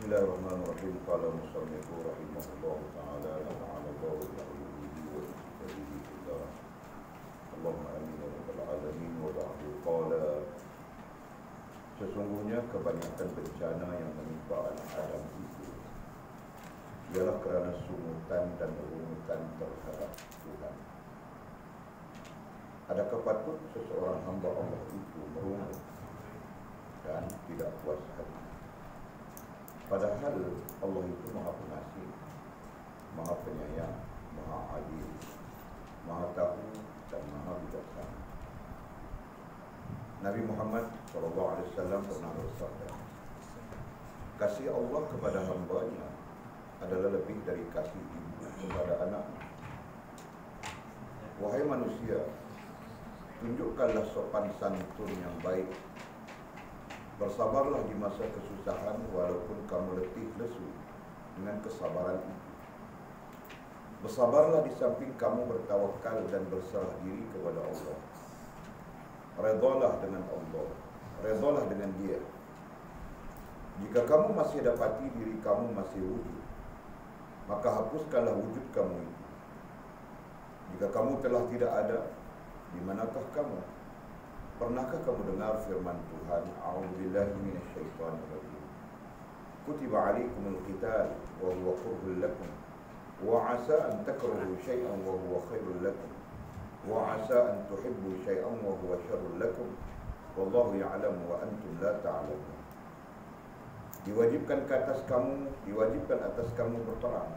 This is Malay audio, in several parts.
Bismillahirrahmanirrahim. Qala musannifu rahimahullah ta'ala nafa'ana Allah bi'ulumihi wa bi'ikadihi fillah. Allahumma amin ya rabbal alamin. Wa ba'du qala, sesungguhnya kebanyakan bencana yang menimpa anak Adam itu ialah kerana sungutan dan rungutan terhadap Tuhan. Adakah patut seseorang hamba Allah itu merungut dan tidak puas hati? Padahal Allah itu Maha Pengasih, Maha Penyayang, Maha Adil, Maha Tahu dan Maha Bijaksana. Nabi Muhammad SAW pernah bersabda, kasih Allah kepada hambanya adalah lebih dari kasih ibu kepada anaknya. Wahai manusia, tunjukkanlah sopan santun yang baik. Bersabarlah di masa kesusahan walaupun kamu letih lesu dengan kesabaran itu. Bersabarlah di samping kamu bertawakal dan berserah diri kepada Allah. Redalah dengan Allah, redalah dengan Dia. Jika kamu masih dapati diri kamu masih wujud, maka hapuskanlah wujud kamu itu. Jika kamu telah tidak ada, di manakah kamu? Pernahkah kamu dengar firman Tuhan, A'udzubillahi minasyaitonirrajim. Kutiba 'alaikumul qital wa huwa kurhul lakum wa 'asa an takrahu syai'an wa huwa khairul lakum wa 'asa an tuhibbu syai'an wa huwa syarrul lakum wallahu ya'lamu wa antum la ta'lamun. Diwajibkan atas kamu berperang.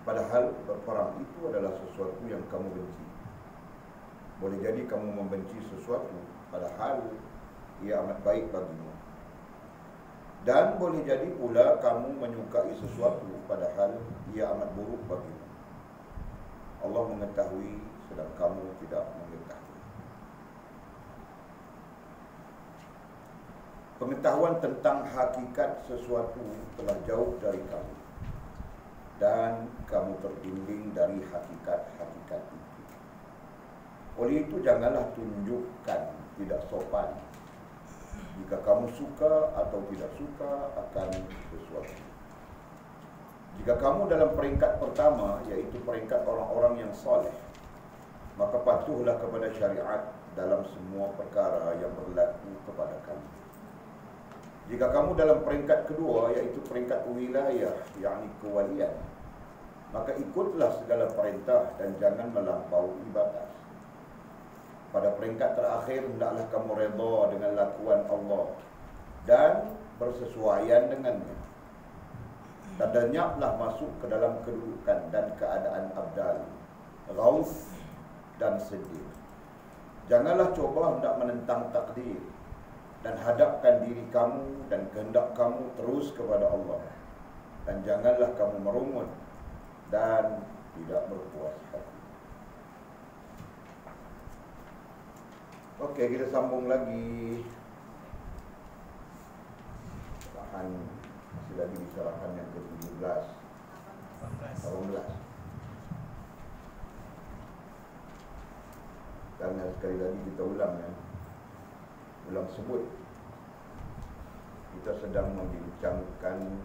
Padahal berperang itu adalah sesuatu yang kamu benci. Boleh jadi kamu membenci sesuatu padahal ia amat baik bagimu. Dan boleh jadi pula kamu menyukai sesuatu padahal ia amat buruk bagimu. Allah mengetahui sedang kamu tidak mengetahui. Pengetahuan tentang hakikat sesuatu telah jauh dari kamu, dan kamu terbimbing dari hakikat-hakikat itu. Oleh itu janganlah tunjukkan tidak sopan jika kamu suka atau tidak suka akan sesuatu. Jika kamu dalam peringkat pertama, yaitu peringkat orang-orang yang soleh, maka patuhlah kepada syariat dalam semua perkara yang berlaku kepada kamu. Jika kamu dalam peringkat kedua, yaitu peringkat wilayah, yakni kewalian, maka ikutlah segala perintah dan jangan melampaui batas. Pada peringkat terakhir, hendaklah kamu redha dengan lakuan Allah dan bersesuaian dengannya. Dan lenyaplah masuk ke dalam kedudukan dan keadaan abdal, ghaus dan sedih. Janganlah coba hendak menentang takdir, dan hadapkan diri kamu dan kehendak kamu terus kepada Allah. Dan janganlah kamu merungut dan tidak berpuas hati. Okey, kita sambung lagi. Masih lagi di syarahan yang ke-17, 18. Dan sekali lagi kita ulang sebut. Kita sedang membincangkan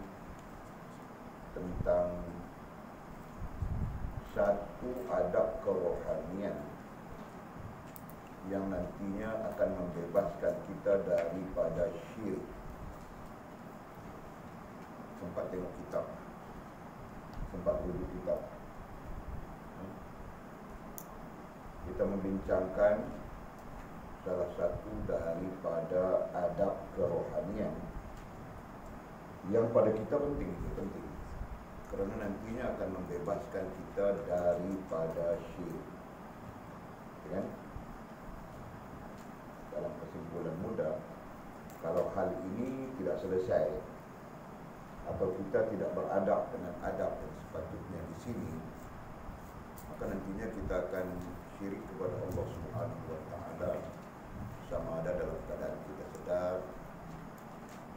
tentang satu adab kerohanian yang nantinya akan membebaskan kita daripada syirik. Sempat tengok kitab, sempat duduk kitab. Kita membincangkan salah satu daripada adab kerohanian yang pada kita penting, kerana nantinya akan membebaskan kita daripada syirik. Kan? Dalam kesimpulan mudah, kalau hal ini tidak selesai atau kita tidak beradab dengan adab yang sepatutnya di sini, maka nantinya kita akan syirik kepada Allah Subhanahu wa taala, sama ada dalam keadaan kita sedar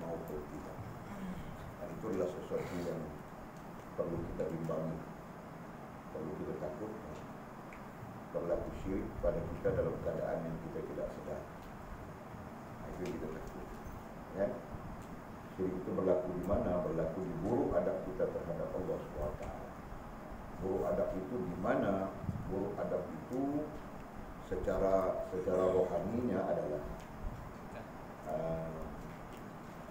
maupun tidak. Dan itu adalah sesuatu yang perlu kita bimbangi, perlu kita takut berlaku syirik pada kita dalam keadaan yang kita tidak sedar. Itu yang kita takut. Ya? Syirik itu berlaku di mana? Berlaku di buruk adab kita terhadap Allah SWT. Buruk adab itu di mana? Buruk adab itu secara rohaninya adalah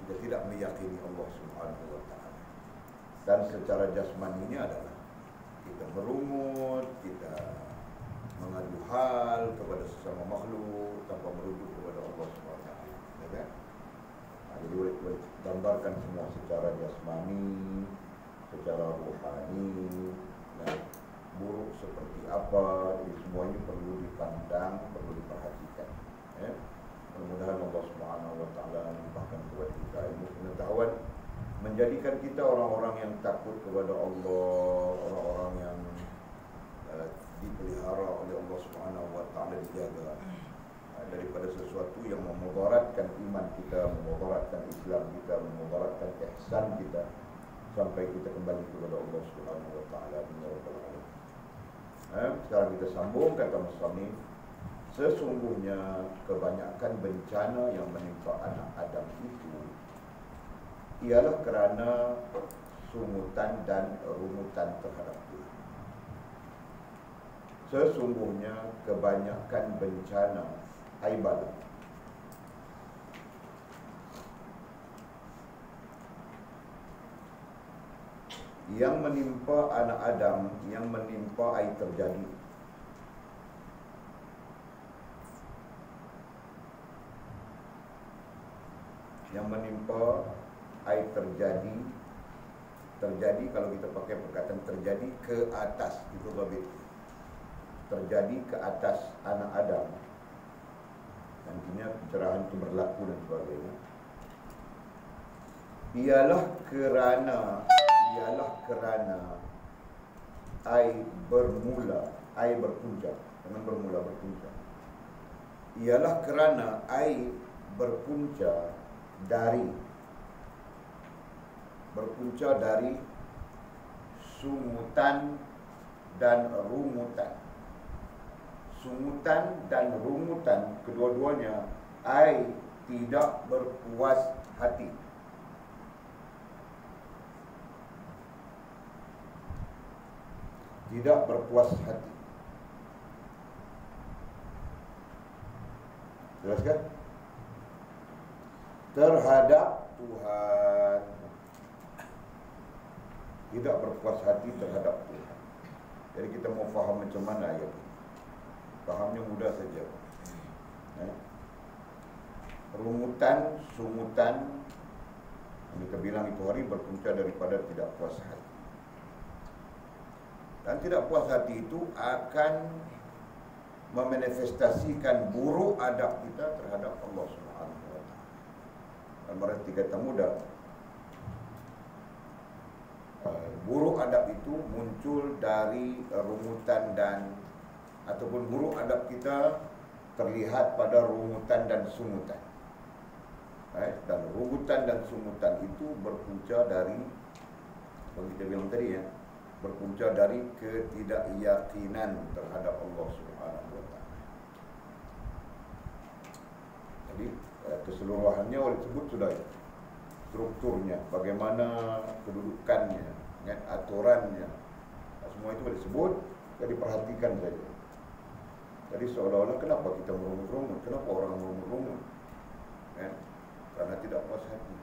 kita tidak meyakini Allah Subhanahu wa taala. Dan secara jasmaninya adalah kita berumut, kita mengadu hal kepada sesama makhluk tanpa merujuk kepada Allah Subhanahu wa taala. Ya kan? Jadi boleh gambarkan semua secara jasmani, secara rohani, dan buruk seperti apa, jadi semuanya perlu dipandang, perlu diperhatikan. Ya? Mudah-mudahan Allah Subhanahu wa taala melimpahkan kepada kita ilmu pengetahuan, menjadikan kita orang-orang yang takut kepada Allah, orang-orang yang dipelihara oleh Allah Subhanahu wa taala, dijaga daripada sesuatu yang memudaratkan iman kita, memudaratkan Islam kita, memudaratkan ihsan kita, sampai kita kembali kepada Allah Subhanahu wa taala. Sekarang kita sambung kata musannif, sesungguhnya kebanyakan bencana yang menimpa anak Adam itu ialah kerana sungutan dan rumutan terhadap Tuhan. Sesungguhnya kebanyakan bencana bala yang menimpa anak Adam, yang menimpa terjadi terjadi kalau kita pakai perkataan terjadi ke atas, itu lebih terjadi ke atas anak Adam. Nantinya pencerahan itu berlaku dan sebagainya. Ialah kerana air berpunca, dengan berpunca. Ialah kerana air berpunca dari sungutan dan rumutan. Sungutan dan rumutan, kedua-duanya ai tidak berpuas hati. Tidak berpuas hati. Jelaskan? Terhadap Tuhan. Tidak berpuas hati terhadap Tuhan. Jadi kita mau faham macam mana ayat ini. Fahamnya mudah saja. Rumutan, sungutan, kita bilang itu hari berpunca daripada tidak puas hati. Dan tidak puas hati itu akan memanifestasikan buruk adab kita terhadap Allah Subhanahu wa taala. Dan berarti kata mudah, buruk adab itu muncul dari rumutan dan ataupun buruk adab kita terlihat pada rumutan dan sungutan. Dan rumutan dan sungutan itu berpunca dari, seperti kita bilang tadi ya, berpunca dari ketidakyakinan terhadap Allah Subhanahu wa taala. Jadi keseluruhannya oleh sebut sudah strukturnya, bagaimana kedudukannya, aturannya, semua itu boleh disebut, jadi perhatikan saja. Jadi seolah-olah kenapa kita merungut-rungut, kenapa orang merungut-rungut? Kan? Karena tidak puas hati.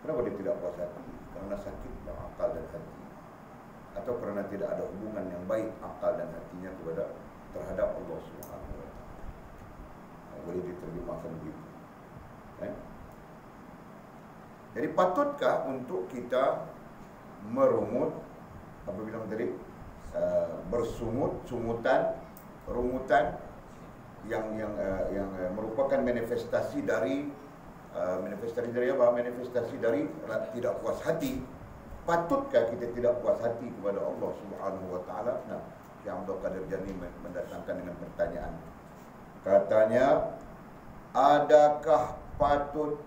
Kenapa dia tidak puas hati? Karena sakitlah akal dan hati, atau karena tidak ada hubungan yang baik akal dan hatinya terhadap Allah Subhanahu wa Ta'ala. Boleh diterjemahkan begitu. Jadi patutkah untuk kita merungut, apa bilang tadi, rungutan yang merupakan manifestasi dari manifestasi dari tidak puas hati. Patutkah kita tidak puas hati kepada Allah Subhanahu wa Ta'ala? Nah, Syekh Abdul Qadir Jani mendatangkan dengan pertanyaan. Katanya, adakah patut